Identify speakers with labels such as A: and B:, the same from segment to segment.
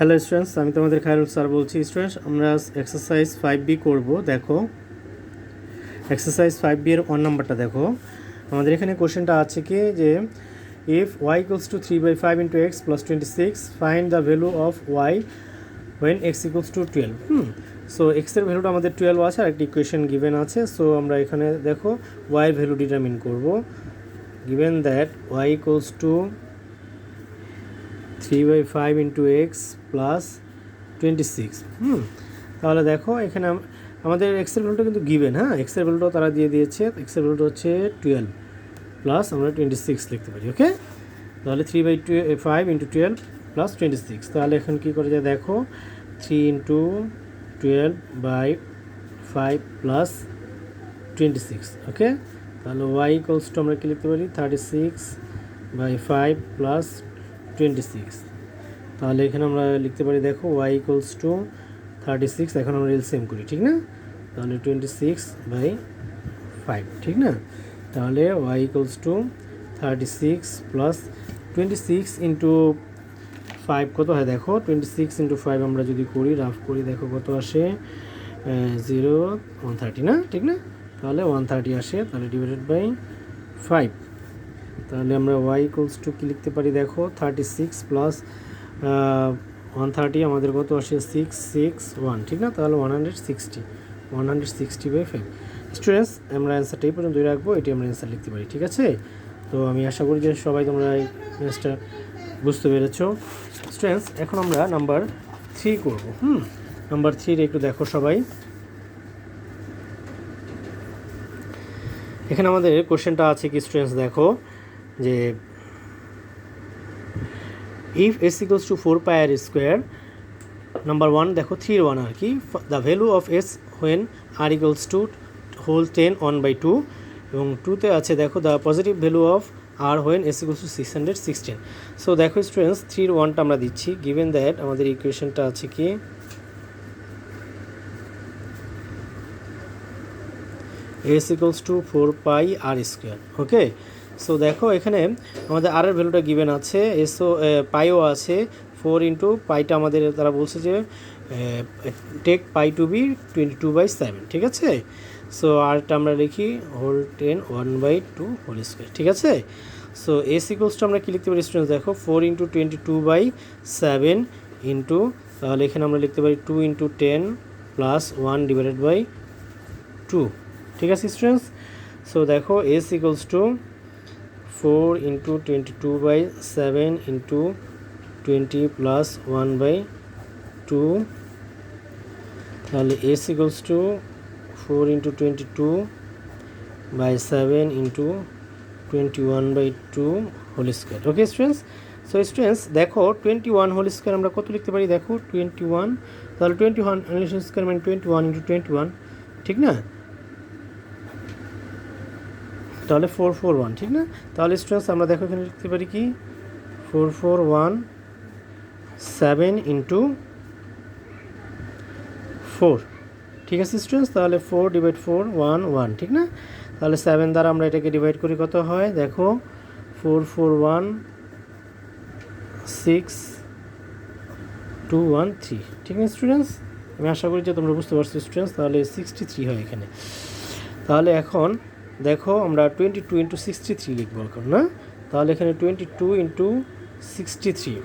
A: Hello students, আমি তোমাদের Khairul sir বলছি। স্টুডেন্টস, আমরা এক্সারসাইজ 5B করব। দেখো এক্সারসাইজ 5B এর 1 নাম্বারটা দেখো। আমাদের এখানে কোশ্চেনটা আছে কি যে if y equals to 3/5 into x plus 26 find the value of y when x equals to 12। So এক্সের ভ্যালুটা আমাদের 12 আছে আর একটা ইকুয়েশন গিভেন আছে। সো আমরা এখানে দেখো y এর ভ্যালু ডিটারমিন করব। Given that y equals to 3/5 into x plus 26। তাহলে দেখো এখানে আমাদের এক্সের ভ্যালুটা কিন্তু গিভেন, হ্যাঁ, এক্সের ভ্যালুটাও তারা দিয়ে দিয়েছে। এক্সের ভ্যালুটা হচ্ছে 12 প্লাস আমরা 26 লিখতে পারি। ওকে, তাহলে 3/5 ইন্টু 12 প্লাস 26। তাহলে এখন কী করে যায় দেখো, 3 ইন্টু 12/5 প্লাস 26। ওকে, তাহলে y ইকুয়ালস টু আমরা কী লিখতে পারি 36/5 প্লাস 26। তাহলে এখানে আমরা লিখতে পারি দেখো y ইকুয়ালস টু 36। এখন আমরা এলসিএম করি, ঠিক না? তাহলে 26/5, ঠিক না? তাহলে y equals to 36 plus 26 into 5 কত হয় দেখো, 26 ইন্টু 5 আমরা যদি করি, রাফ করি, দেখো কত আসে, 130 না, ঠিক না? তাহলে 130 আসে, তাহলে ডিভাইডেড বাই 5। তাহলে আমরা y ইকুয়ালস টু কী লিখতে পারি দেখো, 36 প্লাস 130 আমাদের কত আসে 661, ঠিক না? তাহলে 160/5। স্টুডেন্টস, আমরা অ্যান্সারটা এই পর্যন্তই রাখবো, এটি আমরা অ্যান্সার লিখতে পারি, ঠিক আছে? তো আমি আশা করি যে সবাই তোমরা এই ম্যাথসটা বুঝতে পেরেছো। স্টুডেন্টস, এখন আমরা নাম্বার 3 করব। নাম্বার 3 একটু দেখো সবাই। এখানে আমাদের কোশ্চেনটা আছে কি স্টুডেন্টস, দেখো যে if s equals to 4 pi r square, number 1 দেখো 3 1 আর কি, the value of s when r equals to whole 10 1/2, এবং 2তে আছে দেখো the positive value of r when s equals to 616। So দেখো স্টুডেন্টস, 3 1টা আমরা দিচ্ছি। গিভেন দ্যাট আমাদের ইকুয়েশনটা আছে কি s equals to 4 pi r square। Okay, so দেখো এখানে আমাদের আর এর ভ্যালুটা গিভেন আছে, এসও পাইও আছে, 4 ইন্টু পাইটা আমাদের তারা বলছে যে টেক পাই টু বি 22/7, ঠিক আছে? সো আরটা আমরা লিখি হোল 10 1/2 হোল স্কোয়ার, ঠিক আছে? সো এস ইকুয়ালস টু আমরা কী লিখতে পারি স্টুডেন্টস দেখো, 4 ইন্টু 22/7 ইন্টু, তাহলে এখানে আমরা লিখতে পারি 2 ইন্টু 10 প্লাস 1 ডিভাইডেড বাই 2, ঠিক আছে স্টুডেন্টস? সো দেখো S equals to 4 into 22/7 into 20 plus 1/2, তাহলে S equals to 4 into 22/7 into 21/2 whole square. Okay students, so students দেখো 21 হোল স্কোয়ার আমরা কত লিখতে পারি দেখো, 21, তাহলে 21 হোল স্কোয়ার মানে 21 ইন্টু 21, ঠিক না? তাহলে 441, ঠিক না? তাহলে স্টুডেন্টস আমরা দেখো এখানে লিখতে পারি কি 4417 ইন্টু 4, ঠিক আছে স্টুডেন্টস? তাহলে 4/4 1 1, ঠিক না? তাহলে 7 দ্বারা আমরা এটাকে ডিভাইড করি, কত হয় দেখো 4416,213, ঠিক না স্টুডেন্টস? আমি আশা করি যে তোমরা বুঝতে পারছো স্টুডেন্টস। তাহলে 63 হয় এখানে। তাহলে এখন দেখো আমরা 22 ইন্টু 63 লিখবো এখন, না? তাহলে এখানে 22 ইন্টু 63,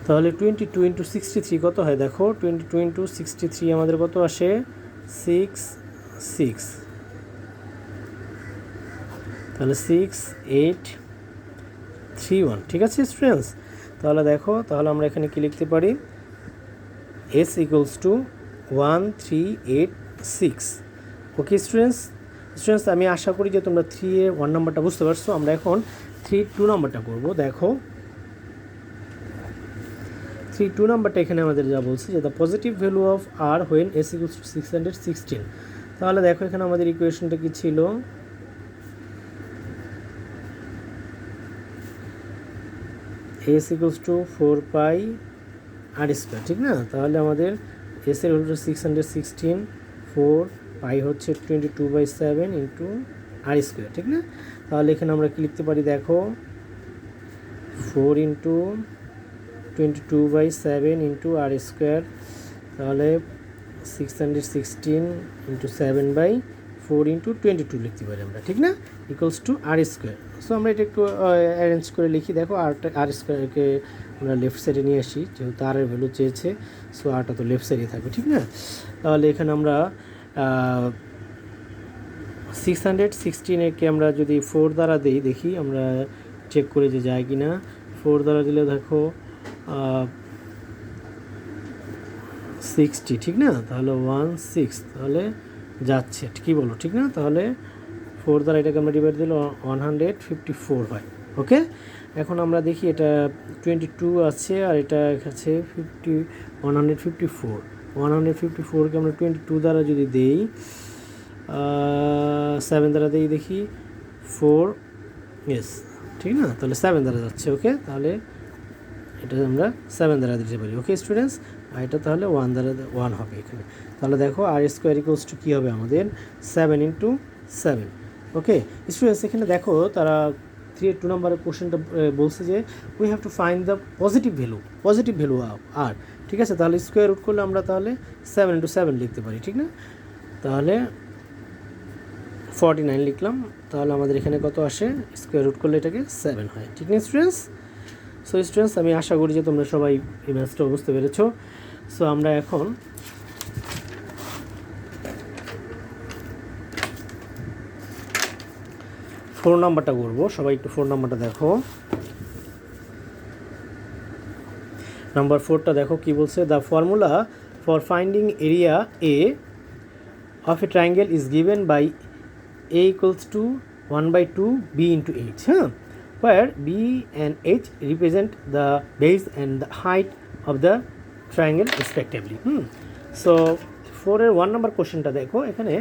A: তাহলে 22 ইন্টু 63 কত হয় দেখো, 22 ইন্টু 63 আমাদের কত আসে 66, তাহলে 6831, ঠিক আছে স্টুডেন্টস? তাহলে দেখো, তাহলে আমরা এখানে কি লিখতে পারি, s equals to 1386। Okay students, আমি আশা করি যে তোমরা 3 এর 1 নাম্বারটা বুঝতে পারছো। আমরা এখন 3 2 নাম্বারটা করব। দেখো 3 2 নাম্বারটা এখানে আমাদের যা বলছে যে the positive value of R when S equals to 616। তাহলে দেখো এখানে আমাদের ইকুয়েশনটা কি ছিল, S equals to 4 pi R square, ঠিক না? তাহলে আমাদের এস এর ভ্যালুটা 616, 4 পাই হচ্ছে 22/7 ইন্টু আর স্কোয়ার, ঠিক না? তাহলে এখানে আমরা কি লিখতে পারি দেখো, 4 ইন্টু 22/7 ইন্টু আর স্কোয়ার, তাহলে 616 ইন্টু 7/4 ইন্টু 22 লিখতে পারি আমরা, ঠিক না, equals to R square. So আমরা এটা একটু অ্যারেঞ্জ করে লিখি। দেখো আর স্কোয়ারকে আমরা লেফট সাইডে নিয়ে আসি, যেহেতু আরের ভ্যালু চেয়েছে, সো আরটা তো লেফট সাইডে থাকবে, ঠিক না। তাহলে এখানে আমরা 616-কে আমরা যদি 4 দ্বারা দিই, দেখি আমরা চেক করে যে যায় কি না। 4 দ্বারা দিলে দেখো 60, ঠিক না, তাহলে 16, তাহলে যাচ্ছে, কী বলো, ঠিক না। তাহলে 4 দ্বারা এটাকে আমরা ডিভাইড দিলে 154 হয়। ওকে, এখন আমরা দেখি এটা 22 আছে আর এটা আছে 154কে আমরা 22 দ্বারা যদি দেই, 7 দ্বারা দিই, দেখি 4, ইয়েস, ঠিক না, তাহলে 7 দ্বারা যাচ্ছে। ওকে, তাহলে এটা আমরা 7 দ্বারা দিতে পারি। ওকে স্টুডেন্টস, আর এটা তাহলে 1 দ্বারা 1 হবে এখানে। তাহলে দেখো আর স্কোয়ার ইকুয়ালস টু কী হবে আমাদের, 7 ইন্টু 7। ওকে স্টুডেন্টস, এখানে দেখো তারা 2 নম্বরের কোশ্চেনটা বলছে যে we have to find the positive value আর, ঠিক আছে। তাহলে স্কোয়ার রুট করলে আমরা তাহলে 7 ইন্টু 7 লিখতে পারি, ঠিক না। তাহলে 49 লিখলাম, তাহলে আমাদের এখানে কত আসে, স্কোয়ার রুট করলে এটাকে 7 হয়, ঠিক না স্টুডেন্টস। সো স্টুডেন্টস, আমি আশা করি যে তোমরা সবাই এই ম্যাথসটা বুঝতে পেরেছো। সো আমরা এখন ফোর নাম্বারটা করবো। সবাই একটু 4 নাম্বারটা দেখো। নাম্বার 4টা দেখো কি বলছে, the formula for finding area a of a triangle is given by a equals to 1/2 b into h, where b and h represent the base and the height of the triangle respectively. So 4 এর 1 নম্বর কোশ্চেনটা দেখো, এখানে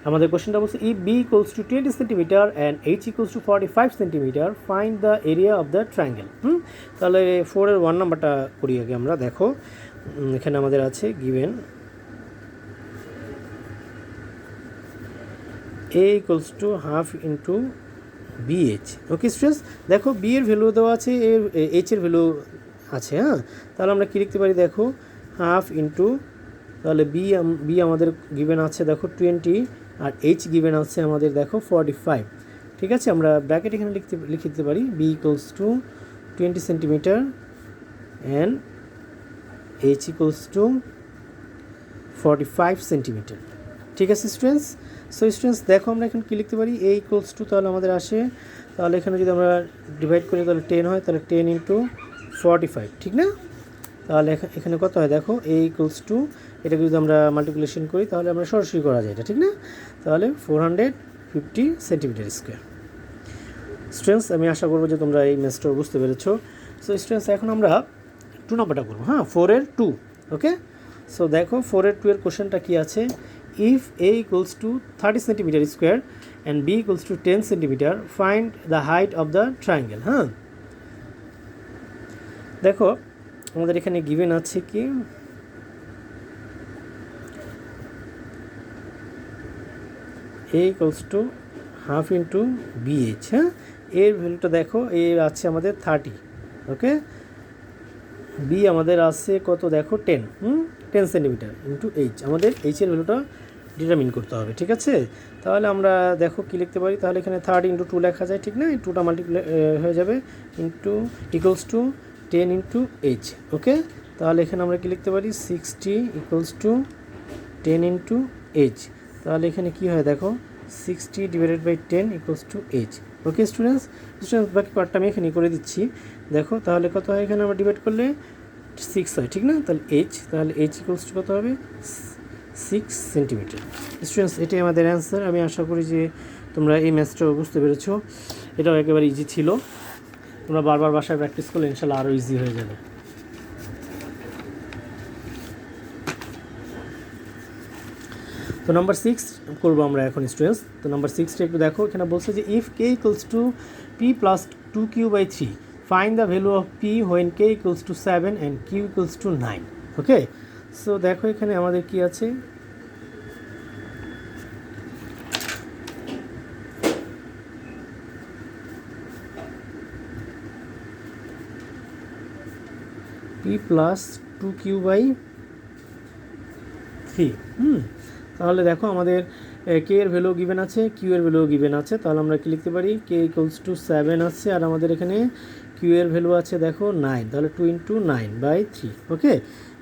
A: আমাদের কোশ্চেনটা বলছে if b equals to 20 cm and h equals to 45 cm, find the area of the triangle. তাহলে 4 এর 1 নম্বরটা করি আগে আমরা। দেখো এখানে আমাদের আছে given a equals to half into bh. Okay students, দেখো b এর ভ্যালু দেওয়া আছে, h এর ভ্যালু আছে, তাহলে আমরা কী লিখতে পারি, দেখো হাফ ইন্টু, তাহলে b আমাদের গিভেন আছে দেখো 20 আর h গিভেন আছে আমাদের দেখো 45, ঠিক আছে। আমরা ব্র্যাকেট এখানে লিখে দিতে পারি b equals to 20 centimetre and h equals to 45 centimetre, ঠিক আছে স্টুডেন্টস। সো স্টুডেন্টস দেখো আমরা এখন কী লিখতে পারি, a equals to, তাহলে আমাদের আসে, তাহলে এখানে যদি আমরা ডিভাইড করি তাহলে 10 হয়, তাহলে 10 ইন্টু 45, ঠিক না। তাহলে এখানে কত হয় দেখো, a equals to, এটাকে যদি আমরা মাল্টিপ্লিকেশন করি তাহলে আমরা সরাসরি করা যায় এটা, ঠিক না। তাহলে 450 সেন্টিমিটার স্কোয়ার। স্টুডেন্টস, আমি আশা করবো যে তোমরা এই ম্যাথসটা বুঝতে পেরেছো। সো স্টুডেন্টস, এখন আমরা 2 নম্বরটা করবো, 4 এর 2। ওকে, সো দেখো 4 এর 2 এর কোশ্চেনটা কী আছে, if a equals to 30 centimeter square and b equals to 10 centimeter, find the height of the triangle. দেখো আমাদের এখানে গিভেন আছে কি, a equals to half into bh, এর ভ্যালুটা দেখো, এ আছে আমাদের 30, ওকে, b আমাদের আছে কত দেখো 10 সেন্টিমিটার ইন্টু h, আমাদের h এর ভ্যালুটা ডিটারমিন করতে হবে, ঠিক আছে। তাহলে আমরা দেখো কী লিখতে পারি, তাহলে এখানে 30 ইন্টু 2 লেখা যায়, ঠিক না, 2টা মাল্টিপ্লাই হয়ে যাবে into equals to 10 into h। ওকে, তাহলে এখানে আমরা কী লিখতে পারি, 60 ইকুয়ালস টু 10 ইন্টু h, তাহলে এখানে কী হয় দেখো 60 divided by 10 equals to h। Okay students, বাকি পার্টটা আমি এখানে করে দিচ্ছি। দেখো তাহলে কত হয়, এখানে আমরা ডিভাইড করলে 6 হয়, ঠিক না, তাহলে তাহলে h ইকুয়ালস টু কত হবে, 6 সেন্টিমিটার। স্টুডেন্টস, এটাই আমাদের অ্যান্সার। আমি আশা করি যে তোমরা এই ম্যাথসটাও বুঝতে পেরেছো, এটাও একেবারে ইজি ছিল। তোমরা বারবার বাসায় প্র্যাকটিস করলে ইনশাল্লাহ আরও ইজি হয়ে যাবে। তো নাম্বার 6 করবো আমরা এখন স্টুডেন্টস। তো নাম্বার 6টা একটু দেখো, এখানে বলছে যে if k equals to p plus 2q/3, find the value of p when k equals to 7 and q equals to 9। Okay, so দেখো এখানে আমাদের কি আছে, পি প্লাস 2q বাই 3। তাহলে দেখো আমাদের কে এর ভ্যালু গিভেন আছে, কিউ এর ভ্যালু গিভেন আছে। তাহলে আমরা কি লিখতে পারি, কে ইকুয়ালস টু 7 আছে আর আমাদের এখানে কিউ এর ভ্যালু আছে দেখো 9, তাহলে 2 × 9/3। ওকে,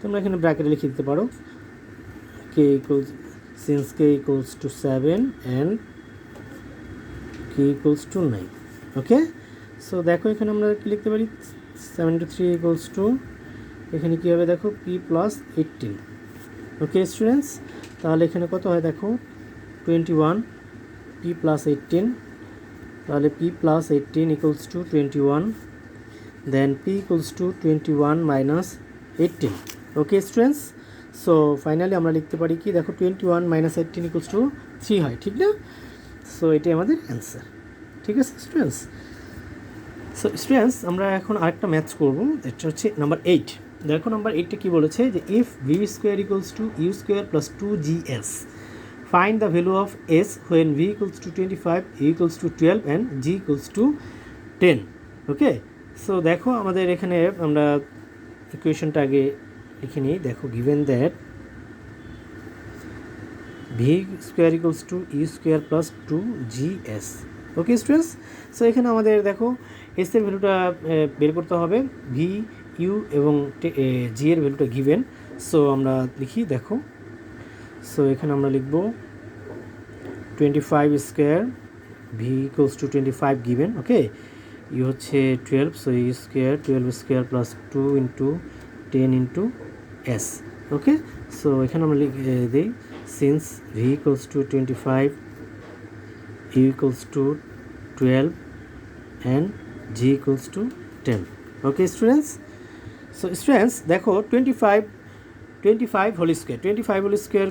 A: তোমরা এখানে ব্র্যাকেটে লিখে দিতে পারো k equals, since k equals to 7 and k equals to 9। Okay, so দেখো এখানে আমরা কি লিখতে পারি, 7 × 3 ইকুয়ালস টু, এখানে কী হবে দেখো পি প্লাস 18। ওকে স্টুডেন্টস, তাহলে এখানে কত হয় দেখো 21 পি প্লাস 18, তাহলে P plus 18 equals to 21, then P equals to 21 minus 18। Okay students, so finally আমরা লিখতে পারি কি দেখো 21 মাইনাস 18 ইকুয়ালস টু 3 হয়, ঠিক না? সো এটাই আমাদের অ্যান্সার। ঠিক আছে স্টুডেন্টস, সো স্টুডেন্টস আমরা এখন আরেকটা ম্যাথস করবো, এটা হচ্ছে নাম্বার 8। দেখো নাম্বার 8টা কী বলেছে, যে if V square equals to U square plus 2gs, find the value of s when v equals to 25, u equals to 12 and g equals to 10। Okay, so দেখো আমাদের এখানে আমরা ইকুয়েশনটা আগে লিখে নিই। দেখো given that V square equals to U square plus 2gs। Okay students, so এখানে আমাদের দেখো এস এর ভ্যালুটা বের করতে হবে, ভি ইউ এবং জি এর ভ্যালুটা গিভেন। সো আমরা লিখি দেখো, সো এখানে আমরা লিখব 25 square, V equals to 25 given. Okay, U হচ্ছে 12, so U square 12 square plus 2 × 10 × s। Okay, so এখানে আমরা দিই since V equals to 25, U equals to 12 and G equals to 10। Okay students, so students দেখো 25 whole square, 25 whole square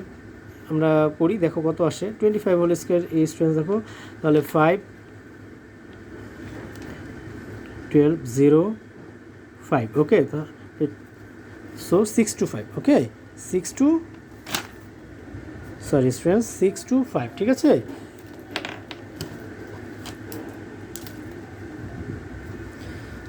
A: আমরা করি, দেখো কত আসে 25 হোল স্কোয়ার। এই স্টুডেন্টস দেখো তাহলে 5 12 0 5। ওকে, so 6 to 5। Okay, 6 to students 6 to 5, ঠিক আছে?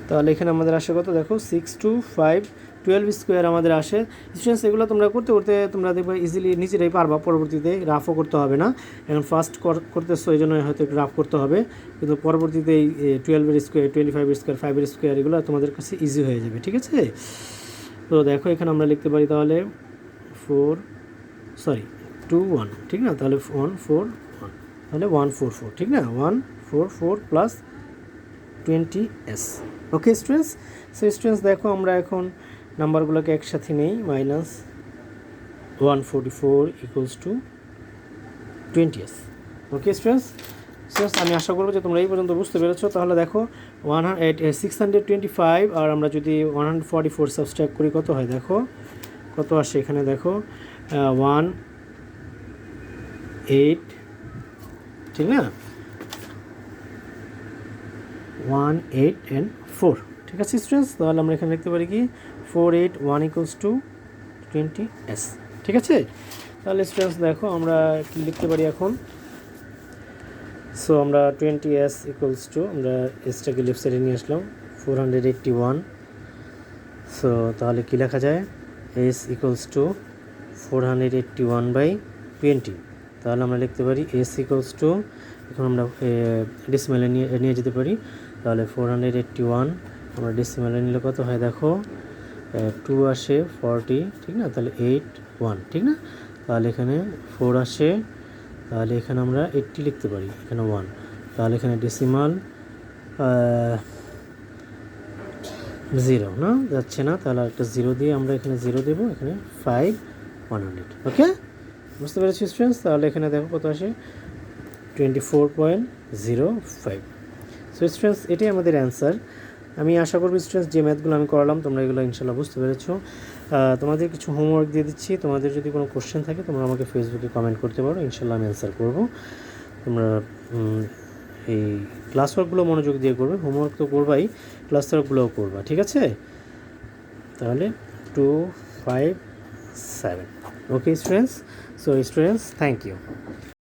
A: তাহলে এখানে আমাদের আসে কত দেখো 6 to 5, 12 স্কোয়ার আমাদের আসে। স্টুডেন্টস এগুলো তোমরা করতে করতে তোমরা দেখবে ইজিলি নিজেরাই পারবা, পরবর্তীতে রাফও করতে হবে না। এখন ফার্স্ট করতেছো এই জন্য হয়তো একটু রাফ করতে হবে, কিন্তু পরবর্তীতে এই 12 স্কোয়ার, 25 স্কোয়ার, 5 স্কোয়ার এগুলো তোমাদের কাছে ইজি হয়ে যাবে, ঠিক আছে? তো দেখো এখানে আমরা লিখতে পারি তাহলে 2 1, ঠিক না? তাহলে 1 4 1, তাহলে 144, ঠিক না? 144 প্লাস 20s। ওকে স্টুডেন্টস, সো স্টুডেন্টস দেখো আমরা এখন নাম্বারগুলোকে একসাথে নেই, minus 144 equals to 20s। Okay students, আমি আশা করবো যে তোমরা এই পর্যন্ত বুঝতে পেরেছো। তাহলে দেখো 625 আর আমরা যদি 144 সাবস্ট্রাক্ট করি কত হয় দেখো, কত আসে এখানে দেখো 18, ঠিক না? 1 8 and 4, ঠিক আছে স্টুডেন্টস? তাহলে আমরা এখানে লিখতে পারি কি 4 8 1 ইকুয়ালস টু 20s, ঠিক আছে? তাহলে স্টুডেন্টস দেখো আমরা কি লিখতে পারি এখন, সো আমরা 20s ইকুয়ালস টু, আমরা এসটাকে লেফট সাইডে নিয়ে আসলাম 481। সো তাহলে কি লেখা যায়, s ইকুয়ালস টু 481/20। তাহলে আমরা লিখতে পারি s ইকুয়ালস টু, এখন আমরা ডেসিমালে নিয়ে যেতে পারি। তাহলে 481 আমরা ডেসিমালে নিলে কত হয় দেখো 2 আসে 40, ঠিক না? তাহলে 8 1, ঠিক না? তাহলে এখানে 4 আসে, তাহলে এখানে আমরা 80 লিখতে পারি, এখানে 1, তাহলে এখানে ডেসিমাল 0 না যাচ্ছে না, তাহলে একটা 0 দিয়ে আমরা এখানে 0 দেবো, এখানে 5 100। ওকে, বুঝতে পেরেছি স্টুডেন্টস? তাহলে এখানে দেখো কত আসে 24.05। সো স্টুডেন্টস এটাই আমাদের অ্যান্সার। আমি আশা করব স্টুডেন্টস যে ম্যাথগুলো আমি করালাম তোমরা এগুলো ইনশাল্লাহ বুঝতে পেরেছো। তোমাদের কিছু হোমওয়ার্ক দিয়ে দিচ্ছি, তোমাদের যদি কোনো কোশ্চেন থাকে তোমরা আমাকে ফেসবুকে কমেন্ট করতে পারো, ইনশাল্লাহ আমি অ্যান্সার করবো। তোমরা এই ক্লাস ওয়ার্কগুলো মনোযোগ দিয়ে করবে, হোমওয়ার্ক তো করবাই, ক্লাস ওয়ার্কগুলোও করবা, ঠিক আছে? তাহলে 2 5 7। Okay students, so students thank you.